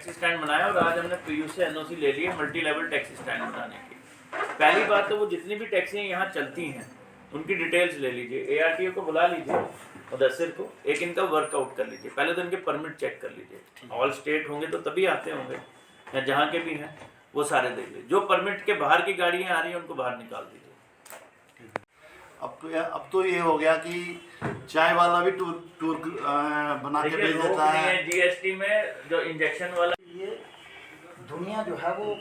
Taxi stand बनाया और आज हमने पीयू से एनओसी ले लिए मल्टी लेवल टैक्सी स्टैंड बनाने की। पहली बात तो वो जितनी भी टैक्सियाँ यहाँ चलती हैं उनकी डिटेल्स ले लीजिए, एआरटीओ को बुला लीजिए, मुदस्सिर को, एक इनका वर्कआउट कर लीजिए। पहले तो इनके परमिट चेक कर लीजिए, ऑल स्टेट होंगे तो तभी आते होंगे, या जहाँ के भी हैं वो सारे देख लीजिए। जो परमिट के बाहर की गाड़ियाँ आ रही हैं उनको बाहर निकाल दीजिए। अब तो ये हो गया कि चाय वाला भी टूर बना के भेज देता है। जीएसटी में जो इंजेक्शन वाला, ये दुनिया जो है वो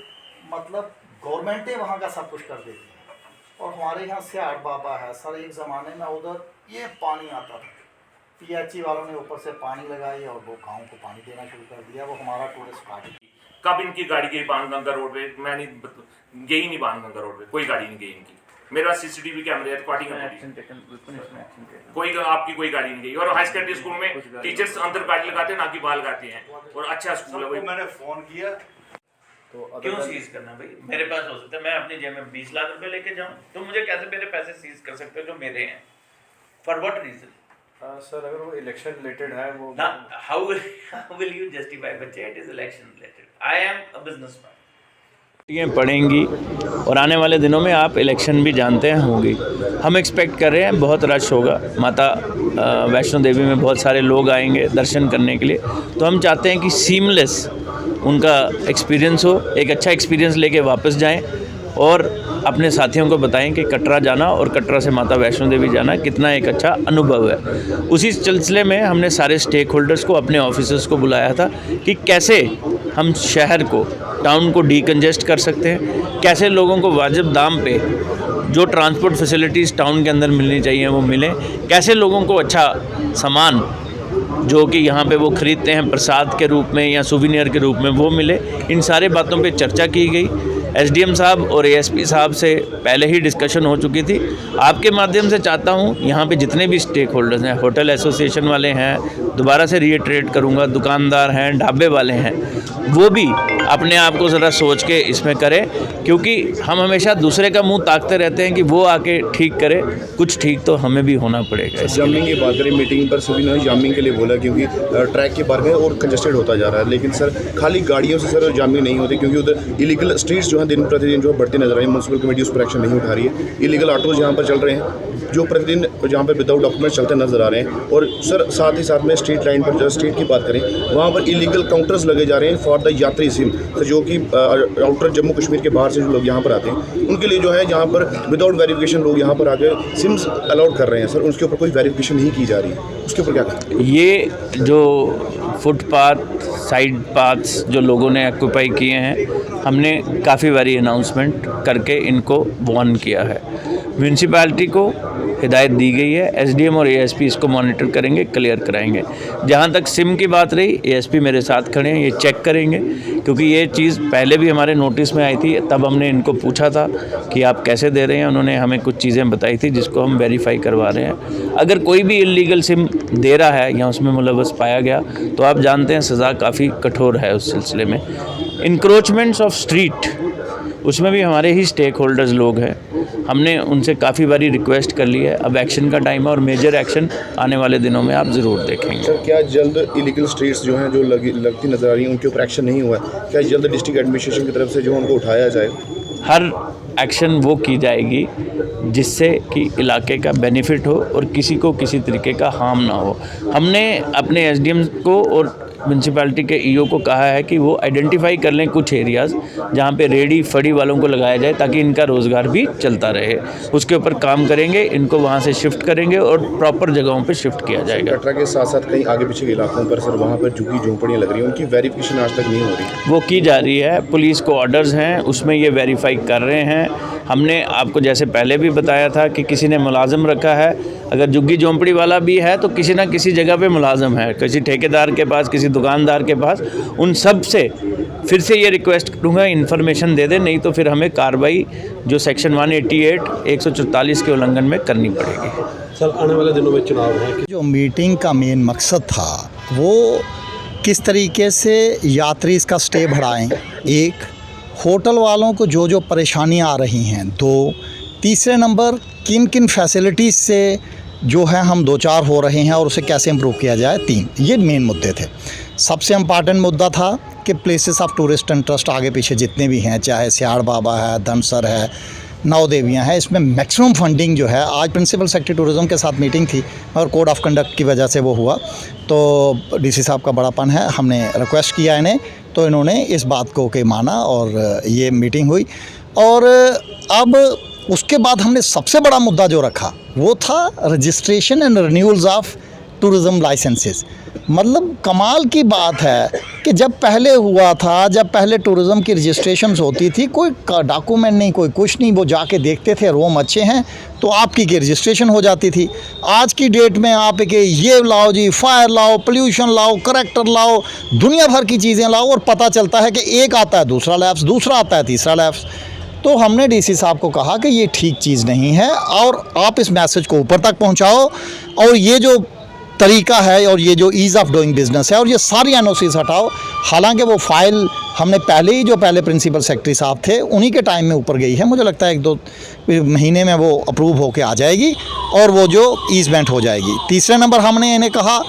मतलब गवर्नमेंटें वहाँ का सब कुछ कर देती है। और हमारे यहाँ सियाड़ बाबा है सर, एक ज़माने में उधर ये पानी आता था, पीएचई वालों ने ऊपर से पानी लगाई और वो गाँव को पानी देना शुरू कर दिया। वो हमारा टूरिस्ट स्पॉट है। कब इनकी गाड़ी गई बाणगंगा रोड पे? मैं नहीं गई, नहीं बाणगंगा रोड पे कोई गाड़ी नहीं गई इनकी। मेरे पास सीसीटीवी कैमरे रिकॉर्डिंग है, कोई आपकी कोई गाड़ी नहीं गई। और हाई सेकेंडरी स्कूल में टीचर्स अंदर गाड़ी लगाते हैं ना कि बाहर लगाते हैं, और अच्छा स्कूल है। मैंने फोन किया तो क्यों सीज करना भाई? मेरे पास हो सकता है मैं अपनी जेब में 20 लाख रुपए लेके जाऊं, तो मुझे कैसे मेरे पैसे सीज कर सकते हो जो मेरे हैं? For what reason? सर अगर वो इलेक्शन रिलेटेड है वो हाउ विल यू जस्टिफाई? बच्चे it is election related, I am a businessman. ये पढ़ेंगी और आने वाले दिनों में आप इलेक्शन भी जानते हैं होंगी। हम एक्सपेक्ट कर रहे हैं बहुत रश होगा। माता वैष्णो देवी में बहुत सारे लोग आएंगे दर्शन करने के लिए, तो हम चाहते हैं कि सीमलेस उनका एक्सपीरियंस हो, एक अच्छा एक्सपीरियंस लेके वापस जाएं और अपने साथियों को बताएं कि कटरा जाना और कटरा से माता वैष्णो देवी जाना कितना एक अच्छा अनुभव है। उसी सिलसिले में हमने सारे स्टेक होल्डर्स को, अपने ऑफिसर्स को बुलाया था कि कैसे हम शहर को, टाउन को डीकंजेस्ट कर सकते हैं, कैसे लोगों को वाजिब दाम पे जो ट्रांसपोर्ट फैसिलिटीज़ टाउन के अंदर मिलनी चाहिए वो मिलें, कैसे लोगों को अच्छा सामान जो कि यहाँ पे वो ख़रीदते हैं प्रसाद के रूप में या सुविनियर के रूप में वो मिले। इन सारे बातों पे चर्चा की गई। एसडीएम साहब और एएसपी साहब से पहले ही डिस्कशन हो चुकी थी। आपके माध्यम से चाहता हूँ यहाँ पे जितने भी स्टेक होल्डर्स हैं, होटल एसोसिएशन वाले हैं, दोबारा से रीइटरेट करूँगा, दुकानदार हैं, ढाबे वाले हैं, वो भी अपने आप को ज़रा सोच के इसमें करें, क्योंकि हम हमेशा दूसरे का मुंह ताकते रहते हैं कि वो आके ठीक करे, कुछ ठीक तो हमें भी होना पड़ेगा। जामिंग की बात करें, मीटिंग पर सभी ने जामिंग के लिए बोला क्योंकि ट्रैक के बाहर और कंजेस्टेड होता जा रहा है। लेकिन सर खाली गाड़ियों से सर जामिंग नहीं होती, क्योंकि उधर इलीगल स्ट्रीट्स जो हैं दिन प्रतिदिन जो बढ़ती नजर आ रही है। म्यूनसिपल कमेटी उस पर एक्शन नहीं उठा रही है। इलीगल ऑटोज़ यहाँ पर चल रहे हैं जो प्रतिदिन जहाँ पर विदाउट डॉक्यूमेंट चलते नजर आ रहे हैं। और सर साथ ही साथ में स्ट्रीट लाइन पर जो स्ट्रीट की बात करें, वहाँ पर इलीगल काउंटर्स लगे जा रहे हैं फॉर द यात्री सिम, जो कि आउटर जम्मू कश्मीर के बाहर से जो लोग यहाँ पर आते हैं उनके लिए जो है यहाँ पर विदाउट वेरिफिकेशन लोग यहाँ पर आके सिम्स अलाउड कर रहे हैं। सर उसके ऊपर कोई वेरिफिकेशन नहीं की जा रही है, उसके ऊपर क्या करें? ये जो फुटपाथ, साइड पाथ्स जो लोगों ने ऑक्यूपाई किए हैं, हमने काफ़ी बारी अनाउंसमेंट करके इनको वार्न किया है। म्यूनसिपैलिटी को हिदायत दी गई है, एसडीएम और एएसपी इसको मॉनिटर करेंगे, क्लियर कराएंगे। जहाँ तक सिम की बात रही, एएसपी मेरे साथ खड़े हैं, ये चेक करेंगे, क्योंकि ये चीज़ पहले भी हमारे नोटिस में आई थी। तब हमने इनको पूछा था कि आप कैसे दे रहे हैं, उन्होंने हमें कुछ चीज़ें बताई थी जिसको हम वेरीफाई करवा रहे हैं। अगर कोई भी इलीगल सिम दे रहा है या उसमें मुलव्वस पाया गया तो आप जानते हैं सज़ा काफ़ी कठोर है उस सिलसिले में। इंक्रोचमेंट्स ऑफ स्ट्रीट, उसमें भी हमारे ही स्टेक होल्डर्स लोग हैं, हमने उनसे काफ़ी बारी रिक्वेस्ट कर ली है। अब एक्शन का टाइम है और मेजर एक्शन आने वाले दिनों में आप ज़रूर देखेंगे। सर क्या जल्द इलीगल स्ट्रीट्स जो हैं जो लगती नजर आ रही हैं उनके ऊपर एक्शन नहीं हुआ है? क्या जल्द डिस्ट्रिक्ट एडमिनिस्ट्रेशन की तरफ से जो उनको उठाया जाए? हर एक्शन वो की जाएगी जिससे कि इलाके का बेनिफिट हो और किसी को किसी तरीके का हार्म ना हो। हमने अपने एसडीएम को और म्यूनसिपैलिटी के ईओ को कहा है कि वो आइडेंटिफाई कर लें कुछ एरियाज़ जहाँ पे रेडी फड़ी वालों को लगाया जाए ताकि इनका रोज़गार भी चलता रहे। उसके ऊपर काम करेंगे, इनको वहाँ से शिफ्ट करेंगे और प्रॉपर जगहों पे शिफ्ट किया जाएगा। कटरा के साथ साथ कहीं आगे पीछे के इलाकों पर सर वहाँ पर झुग्गी झोंपड़ियाँ लग रही हैं, उनकी वेरिफिकेशन आज तक नहीं हो रही। वो की जा रही है, पुलिस को ऑर्डर्स हैं, उसमें ये वेरीफाई कर रहे हैं। हमने आपको जैसे पहले भी बताया था कि किसी ने मुलाजिम रखा है, अगर झुग्गी झोंपड़ी वाला भी है तो किसी ना किसी जगह पे मुलाजिम है, किसी ठेकेदार के पास, किसी दुकानदार के पास। उन सब से फिर से ये रिक्वेस्ट करूँगा इन्फॉर्मेशन दे दें, नहीं तो फिर हमें कार्रवाई जो सेक्शन 188, 144 के उल्लंघन में करनी पड़ेगी। सर आने वाले दिनों में चुनाव है, जो मीटिंग का मेन मकसद था वो किस तरीके से यात्री इसका स्टे बढ़ाएं, एक होटल वालों को जो जो परेशानियां आ रही हैं, दो तीसरे नंबर किन किन फैसिलिटीज़ से जो है हम दो चार हो रहे हैं और उसे कैसे इम्प्रूव किया जाए, तीन ये मेन मुद्दे थे। सबसे इम्पॉर्टेंट मुद्दा था के प्लेसेस ऑफ टूरिस्ट इंटरेस्ट आगे पीछे जितने भी हैं, चाहे सियाड़ बाबा है, धनसर है, नौ देवियाँ हैं, इसमें मैक्सिमम फंडिंग जो है, आज प्रिंसिपल सेक्रेटरी टूरिज़्म के साथ मीटिंग थी और कोड ऑफ कंडक्ट की वजह से वो हुआ, तो डीसी साहब का बड़ापन है, हमने रिक्वेस्ट किया इन्हें, तो इन्होंने इस बात को के माना और ये मीटिंग हुई। और अब उसके बाद हमने सबसे बड़ा मुद्दा जो रखा वो था registration and renewals of tourism licences. मतलब कमाल की बात है कि जब पहले हुआ था, जब पहले टूरिज़्म की रजिस्ट्रेशंस होती थी, कोई डॉक्यूमेंट नहीं, कोई कुछ नहीं, वो जाके देखते थे रूम अच्छे हैं तो आपकी की रजिस्ट्रेशन हो जाती थी। आज की डेट में आप के ये लाओ जी, फायर लाओ, पोल्यूशन लाओ, करेक्टर लाओ, दुनिया भर की चीज़ें लाओ और पता चलता है कि एक आता है दूसरा लैप्स, दूसरा आता है तीसरा लैप्स। तो हमने डीसी साहब को कहा कि ये ठीक चीज़ नहीं है और आप इस मैसेज को ऊपर तक पहुँचाओ और ये जो तरीका है और ये जो ईज़ ऑफ डूइंग बिज़नेस है और ये सारी एनओसीज हटाओ। हालांकि वो फाइल हमने पहले ही, जो पहले प्रिंसिपल सेक्रेटरी साहब थे उन्हीं के टाइम में ऊपर गई है, मुझे लगता है 1-2 महीने में वो अप्रूव होके आ जाएगी और वो जो ईजमेंट हो जाएगी। तीसरे नंबर हमने इन्हें कहा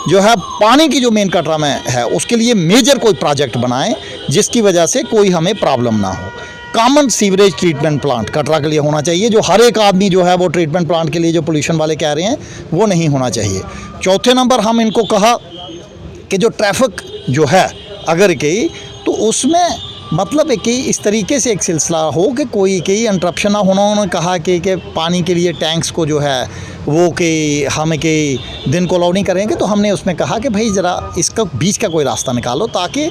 जो है पानी की जो मेन कटरा में है उसके लिए मेजर कोई प्रोजेक्ट बनाएं जिसकी वजह से कोई हमें प्रॉब्लम ना हो। Common sewerage treatment plant Katra के लिए होना चाहिए, जो हर एक आदमी जो है वो ट्रीटमेंट प्लांट के लिए जो पोल्यूशन वाले कह रहे हैं वो नहीं होना चाहिए। चौथे नंबर हम इनको कहा कि जो ट्रैफिक जो है अगर कहीं तो उसमें मतलब कि इस तरीके से एक सिलसिला हो कि कोई कहीं इंटरप्शन ना होना। उन्होंने कहा कि पानी के लिए टैंक्स को जो है वो कि हम कि दिन को अलाउ नहीं करेंगे, तो हमने उसमें कहा कि भाई ज़रा इसका बीच का कोई रास्ता निकालो ताकि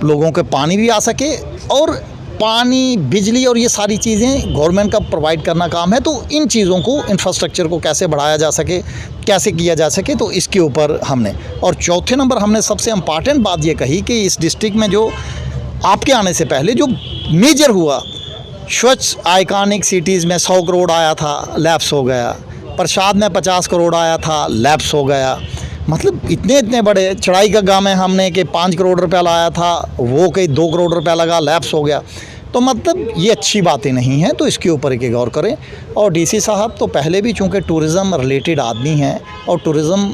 लोगों के पानी भी आ सके और पानी, बिजली और ये सारी चीज़ें गवर्नमेंट का प्रोवाइड करना काम है। तो इन चीज़ों को, इंफ्रास्ट्रक्चर को कैसे बढ़ाया जा सके, कैसे किया जा सके, तो इसके ऊपर हमने। और चौथे नंबर हमने सबसे इम्पॉर्टेंट बात ये कही कि इस डिस्ट्रिक्ट में जो आपके आने से पहले जो मेजर हुआ, स्वच्छ आइकॉनिक सिटीज़ में 100 करोड़ आया था, लैप्स हो गया। प्रसाद में 50 करोड़ आया था, लैप्स हो गया। मतलब इतने बड़े चढ़ाई का गाँव में हमने कि 5 करोड़ रुपया लाया था, वो कहीं 2 करोड़ रुपया लगा, लैप्स हो गया। तो मतलब ये अच्छी बातें नहीं हैं, तो इसके ऊपर एक गौर करें। और डीसी साहब तो पहले भी चूँकि टूरिज़्म रिलेटेड आदमी हैं और टूरिज़्म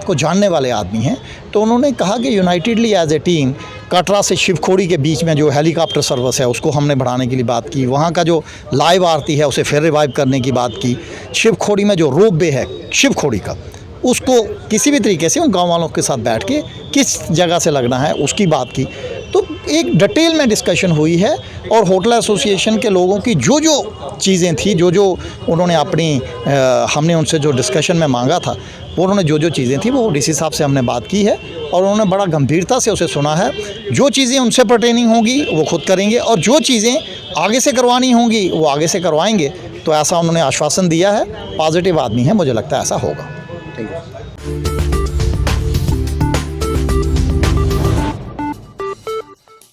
को जानने वाले आदमी हैं, तो उन्होंने कहा कि unitedly as a team Katra से शिवखोड़ी के बीच में जो हेलीकॉप्टर सर्विस है उसको हमने बढ़ाने के लिए बात की। वहाँ का जो लाइव आरती है उसे फिर रिवाइव करने की बात की। शिवखोड़ी में जो रोप वे है शिवखोड़ी का, उसको किसी भी तरीके से उन गाँव वालों के साथ बैठ के किस जगह से लगना है उसकी बात की। तो एक डिटेल में डिस्कशन हुई है और होटल एसोसिएशन के लोगों की जो चीज़ें थी, जो उन्होंने अपनी हमने उनसे जो डिस्कशन में मांगा था, वो उन्होंने जो चीज़ें थी वो डीसी साहब से हमने बात की है और उन्होंने बड़ा गंभीरता से उसे सुना है। जो चीज़ें उनसे पर्टेनिंग होंगी वो खुद करेंगे और जो चीज़ें आगे से करवानी होंगी वो आगे से करवाएंगे। तो ऐसा उन्होंने आश्वासन दिया है। पॉजिटिव आदमी है, मुझे लगता है ऐसा होगा। Thank you.